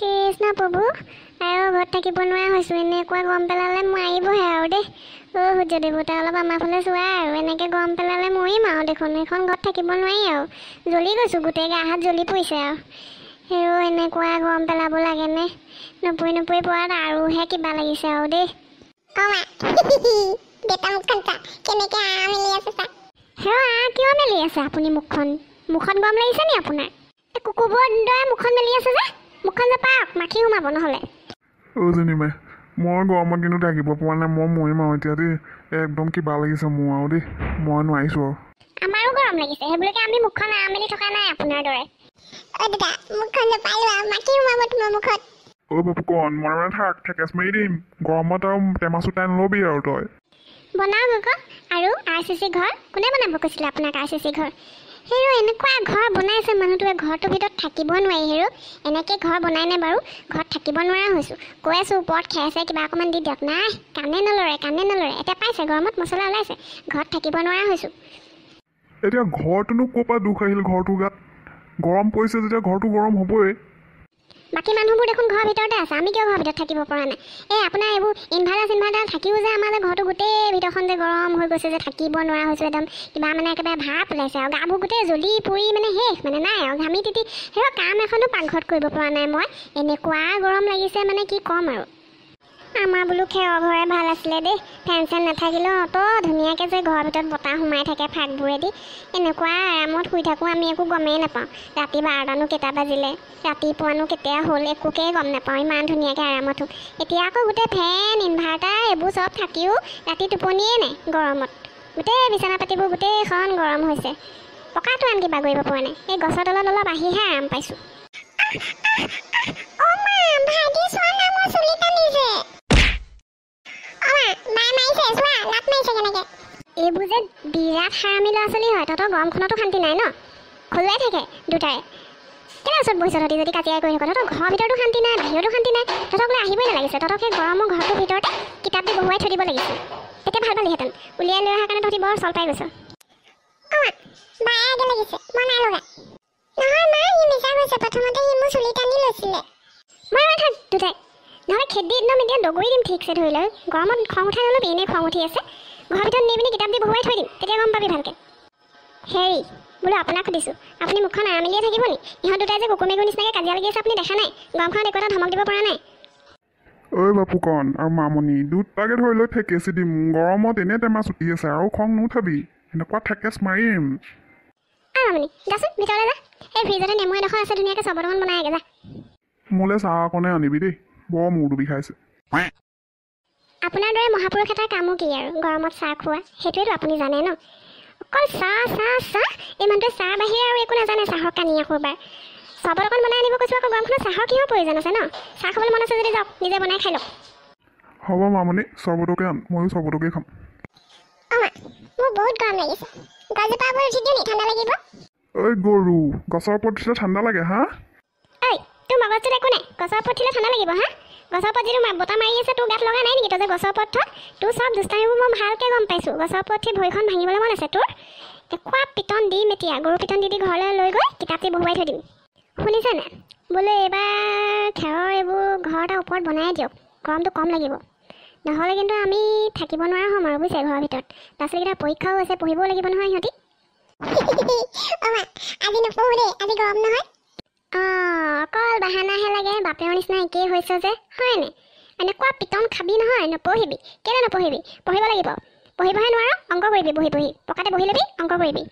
কৃষ্ণ প্ৰভু আৰু ঘৰত থাকিব নোৱাৰা হৈছোঁ এনেকুৱা গৰম পেলালে মাৰিবহে আৰু দেই সূৰ্য দেৱতা অলপ আমাৰ ফালে চোৱা আৰু এনেকৈ গৰম পেলালে মৰিম আৰু দেখোন এইখন ঘৰত থাকিব নোৱাৰি আৰু জ্বলি গৈছোঁ গোটেই গা হাত জ্বলি পৰিছে আৰু সেও এনেকুৱা গৰম পেলাব লাগেনে নপৰি পৰাত আৰুহে কিবা লাগিছে আৰু দেই সেয়া কিয় মেলি আছে আপুনি মুখখন গৰম লাগিছে নি আপোনাৰ কুকুৰবোৰৰ দৰে মুখখন মেলি আছে যে মুখখন যে পাওক মাখি সোমাব নহ'লে যেনিবা মই গৰমত কিন্তু থাকিব পৰা নাই মই মৰিম আৰু এতিয়া দেই একদম কিবা লাগিছে মোৰ আৰু দেই মই নোৱাৰিছোঁ আৰু আমাৰো গৰম লাগিছে সেইবুলিকে আমি মুখখন মেলি থকা নাই আপোনাৰ দৰে বাপু কণ মই মানে ঠেকেচ মাৰি দিম গৰমত আৰু টেমা চোতাই নল'বি আৰু তই বনাওক আকৌ আৰু RCC ঘৰ কোনে বনাব কৈছিলে আপোনাক RCC ঘৰ হেৰো এনেকুৱা ঘৰ বনাইছে মানুহটোৱে ঘৰটোৰ ভিতৰত থাকিব নোৱাৰি হেৰো এনেকৈ ঘৰ বনাইনে বাৰু ঘৰত থাকিব নোৱাৰা হৈছোঁ কৈ আছোঁ ওপৰত খেৰ কিবা অকণমান দি দিয়ক নাই কাণে নলৰে এতিয়া পাইছে গৰমত মছলা ওলাইছে ঘৰত থাকিব নোৱাৰা হৈছোঁ এতিয়া ঘৰটোনো ক'ৰ পৰা দুখ আহিল ঘৰটোৰ গাত গৰম পৰিছে যেতিয়া ঘৰটো গৰম হ'বই বাকী মানুহবোৰ দেখোন ঘৰৰ ভিতৰতে আছে আমি কিয় ঘৰৰ ভিতৰত থাকিব পৰা নাই আপোনাৰ এইবোৰ ইনভাৰ্টাৰ থাকিও যে আমাৰ যে ঘৰটো গোটেই ভিতৰখন যে গৰম হৈ গৈছে যে থাকিব নোৱাৰা হৈছোঁ একদম কিবা মানে একেবাৰে ভাপ ওলাইছে আৰু গাবোৰ গোটেই জ্বলি পুৰি মানে শেষ মানে নাই আৰু ঘামি তিতি সেই কাম এখনো পাকঘৰত কৰিব পৰা নাই মই এনেকুৱা গৰম লাগিছে মানে কি ক'ম আৰু আমাৰ বোলো খেৰৰ ঘৰে ভাল আছিলে দেই ফেন চেন নাথাকিলেও অত ধুনীয়াকৈ যে ঘৰৰ ভিতৰত বতাহ সোমাই থাকে ফাঁকবোৰেদি এনেকুৱা আৰামত শুই থাকোঁ আমি একো গমেই নাপাওঁ ৰাতি 12টানো কেইটা বাজিলে ৰাতিপুৱানো কেতিয়া হ'ল একোকেই গম নাপাওঁ ইমান ধুনীয়াকৈ আৰামত শুওঁ এতিয়া আকৌ গোটেই ফেন ইনভাৰ্টাৰ এইবোৰ চব থাকিও ৰাতি টোপনিয়েই নাই গৰমত গোটেই বিচনা পাতিবোৰ গোটেইখন গৰম হৈছে পকাটো আন কিবা কৰিব পৰা নাই এই গছৰ তলত অলপ আহিহে আৰাম পাইছোঁ এইবোৰ যে বিৰাট হাৰামি ল'ৰা ছোৱালী হয় তহঁতৰ গৰমখনতো শান্তি নাই ন খোলাই থাকে দুটাৰে কেনে ওচৰত বহিছ তহঁতি যদি কাজিয়াই কৰি থাক তহঁতৰ ঘৰৰ ভিতৰতো শান্তি নাই বাহিৰতো শান্তি নাই তহঁতক লৈ আহিবই নালাগিছে তহঁতক সেই গৰমৰ ঘৰটোৰ ভিতৰতে কিতাপ দি বহুৱাই থৈ দিব লাগিছিল তেতিয়া ভাল পালিহেঁতেন উলিয়াই লৈ অহাৰ কাৰণে তহঁতি বৰ চল পাই গৈছ দুটাই নহ'লে খেদি একদম এতিয়া দগৰি দিম ঠিকছে ধৰি লৈ গৰমত খং উঠাই অলপ এনেই খং উঠি আছে ঘৰৰ ভিতৰত নি পিনি কিতাপ দি বহুৱাই থৈ দিম তেতিয়া গম পাবি ভালকৈ হেৰি বোলো আপোনাক সুধিছোঁ আপুনি মুখখন আৰামিলিয়ে থাকিব নি ইহঁত দুটাই যে কুকুৰ মেকুৰ নিচিনাকৈ কাজিয়া লাগি আছে আপুনি দেখা নাই গৰমখনত একো এটা ধমক দিব পৰা নাই ঐ বাপু কণ আৰু মামনি দুটাকে ধৰি লৈ ঠেকেচি দিম গৰমত এনেই টেমা চুটি আছে আৰু খং নুঠাবি এনেকুৱা ঠেকেচ মাৰিম মামনি যাচোন ভিতৰলৈ যা এই ফ্ৰিজতে নেমু এডোখৰ আছে ধুনীয়াকৈ চৰ্বত অকণ বনাই আগে যা মোলৈ চাহ অকণে আনিবি দেই বৰ মূৰটো বিষাইছে আপোনাৰ দৰে মহাপুৰুষ এটাৰ কামো কি আৰু গৰমত চাহ খোৱা সেইটোৱেতো আপুনি জানে ন অকল চাহ এই মানুহটোৱে চাহ বাহিৰে আৰু একো নাজানে চাহৰ কানিয়া কৰবাৰ চৰ্বত অকণ বনাই আনিব কৈছোঁ আকৌ গৰমখনত চাহৰ কিহৰ প্ৰয়োজন আছে ন চাহ খাবলৈ মন আছে যদি যাওক নিজে বনাই খাই লওক হ'ব মামনি চৰ্বতকে আন ময়ো চৰ্বতকে খাম মোৰ বহুত গৰম লাগিছে গছজোপা ওপৰত উঠি দিওঁ নি ঠাণ্ডা লাগিব ঐ গৰু গছৰ ওপৰত উঠিলে ঠাণ্ডা লাগে হা ঐ তোৰ মগজটোত একো নাই গছৰ ওপৰত উঠিলে ঠাণ্ডা লাগিব হা গছৰ ওপৰত যিটো বতাহ মাৰি আছে তোৰ গাত লগা নাই নেকি তই যে গছৰ ওপৰত থ তোৰ চব দুষ্টামিবোৰ মই ভালকৈ গম পাইছোঁ গছৰ ওপৰত উঠি ভৰিখন ভাঙিবলৈ মন আছে তোৰ খোৱা পিটন দিম এতিয়া গৰু পিটন দি ঘৰলৈ লৈ গৈ কিতাপটি বহুৱাই থৈ দিম শুনিছেনে বোলে এইবাৰ খেৰৰ এইবোৰ ঘৰ এটা ওপৰত বনাই দিয়ক গৰমটো কম লাগিব নহ'লে কিন্তু আমি থাকিব নোৱাৰা হ'ম আৰু বুজিছে ঘৰৰ ভিতৰত ল'ৰা ছোৱালীকেইটাৰ পৰীক্ষাও আছে পঢ়িবও লাগিব নহয় সিহঁতি আজি নপঢ়ো দেই আজি গৰম নহয় অকল বাহানাহে লাগে বাপেৰৰ নিচিনা একেই হৈছে যে হয়নে এনেকুৱা পিটন খাবি নহয় নপঢ়িবি কেলৈ নপঢ়িবি পঢ়িব লাগিব পঢ়িবহে নোৱাৰ অংক কৰিবি বহি পকাতে বহি ল'বি অংক কৰিবি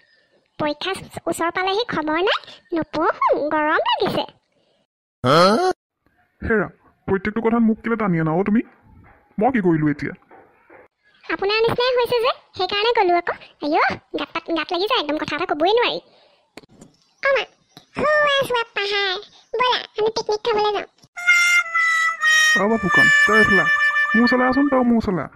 পৰীক্ষা ওচৰ পালেহি খবৰ নাই নপঢ়োঁ গৰম লাগিছে হেৰা প্ৰত্যেকটো কথাত মোক কিবা টানি আনাও তুমি মই কি কৰিলোঁ এতিয়া আপোনাৰ নিচিনাই হৈছে যে সেইকাৰণে ক'লোঁ আকৌ আইঅ গাত লাগি যায় একদম কথা এটা ক'বই নোৱাৰি বাপু কণ তই এইফালে মোৰ ওচৰলৈ আছোন তই মোৰ ওচৰলৈ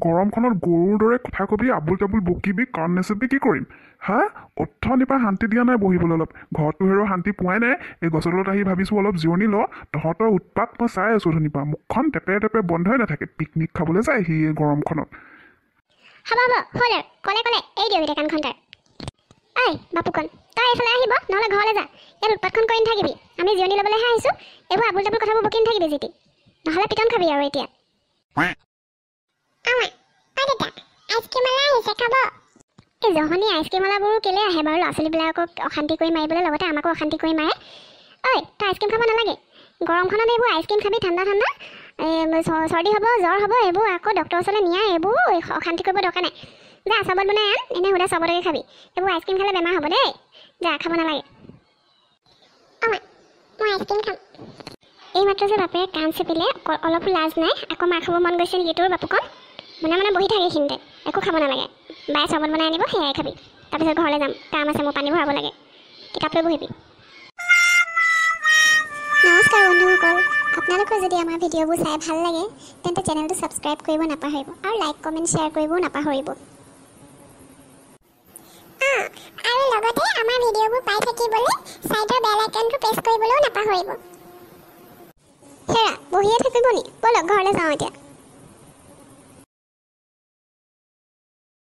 গৰমখনত গৰুৰ দৰে কথা কবি, আবুল তাবুল বকিবি, কাণ নেচেপি কি কৰিম হা? অথনিৰ পৰা শান্তি দিয়া নাই বহিবলৈ অলপ। ঘৰতো হেৰ শান্তি পোৱাই নাই। এই গছৰ তলত আহি ভাবিছোঁ অলপ জিৰণি ল। তহঁতৰ উৎপাত মই চাই আছোঁ অথনিৰ পৰা। মুখখন টেপে টেপে বন্ধই নাথাকে। পিকনিক খাবলৈ যায় সি এই গৰমখনত। হ'ব হ'ল আৰু ক'লে এই দিয়ক এতিয়া কাণখন তাৰ। ঐ বাপুকণ, তই এইফালে আহিব, নহ'লে ঘৰলৈ যা। ইয়াত উৎপাতখন কৰি নাথাকিবি। আমি জিৰণি ল'বলৈহে আহিছোঁ। এইবোৰ আবুল তাবুল কথাবোৰ বকি নাথাকিবি জিতি, নহ'লে পিটন খাবি আৰু এতিয়া। এই জহনী আইচক্ৰীমৱালাবোৰো কেলৈ আহে বাৰু? ল'ৰা ছোৱালীবিলাকক অশান্তি কৰি মাৰিবলৈ, লগতে আমাকো অশান্তি কৰি মাৰে। ঐ তই আইচক্ৰীম খাব নালাগে। গৰমখনত এইবোৰ আইচক্ৰীম খাবি ঠাণ্ডা ঠাণ্ডা, চৰ্দি হ'ব, জ্বৰ হ'ব, এইবোৰ আকৌ ডক্টৰৰ ওচৰলৈ নিয়া, এইবোৰ অশান্তি কৰিব দৰকাৰ নাই। যা চবত বনাই আন, এনেই সুধা চবতকে খাবি। এইবোৰ আইচক্ৰীম খালে বেমাৰ হ'ব দেই। যা খাব নালাগে। মই আইচক্ৰীম খাম। এইমাত্ৰ যে বাপেৰে কাণ চেপিলে, অলপো লাজ নাই। আকৌ মাৰ খাব মন গৈছে নেকি তোৰ বাপুকণ? মানে বহি থাকে এইখিনিতে, একো খাব নালাগে। বায়ে চবত বনাই আনিব, সেয়াই খাবি। তাৰপিছত ঘৰলৈ যাম, কাম আছে মোৰ, পানী ভৰাব লাগে। কিতাপ লৈ বহিবি। নমস্কাৰ বন্ধুসকল, আপোনালোকৰ যদি আমাৰ ভিডিঅ'বোৰ চাই ভাল লাগে তেন্তে চেনেলটো ছাবস্ক্ৰাইব কৰিব নাপাহৰিব আৰু লাইক কমেণ্ট শ্বেয়াৰ কৰিবও নাপাহৰিব। আৰু লগতে আমাৰ ভিডিঅ'বোৰ পাই থাকিবলৈ ছাইডৰ বেল আইকনটো প্ৰেছ কৰিবলৈও নাপাহৰিব। হেৰা বহিয়ে থাকিব নি? ব'লক ঘৰলৈ যাওঁ এতিয়া।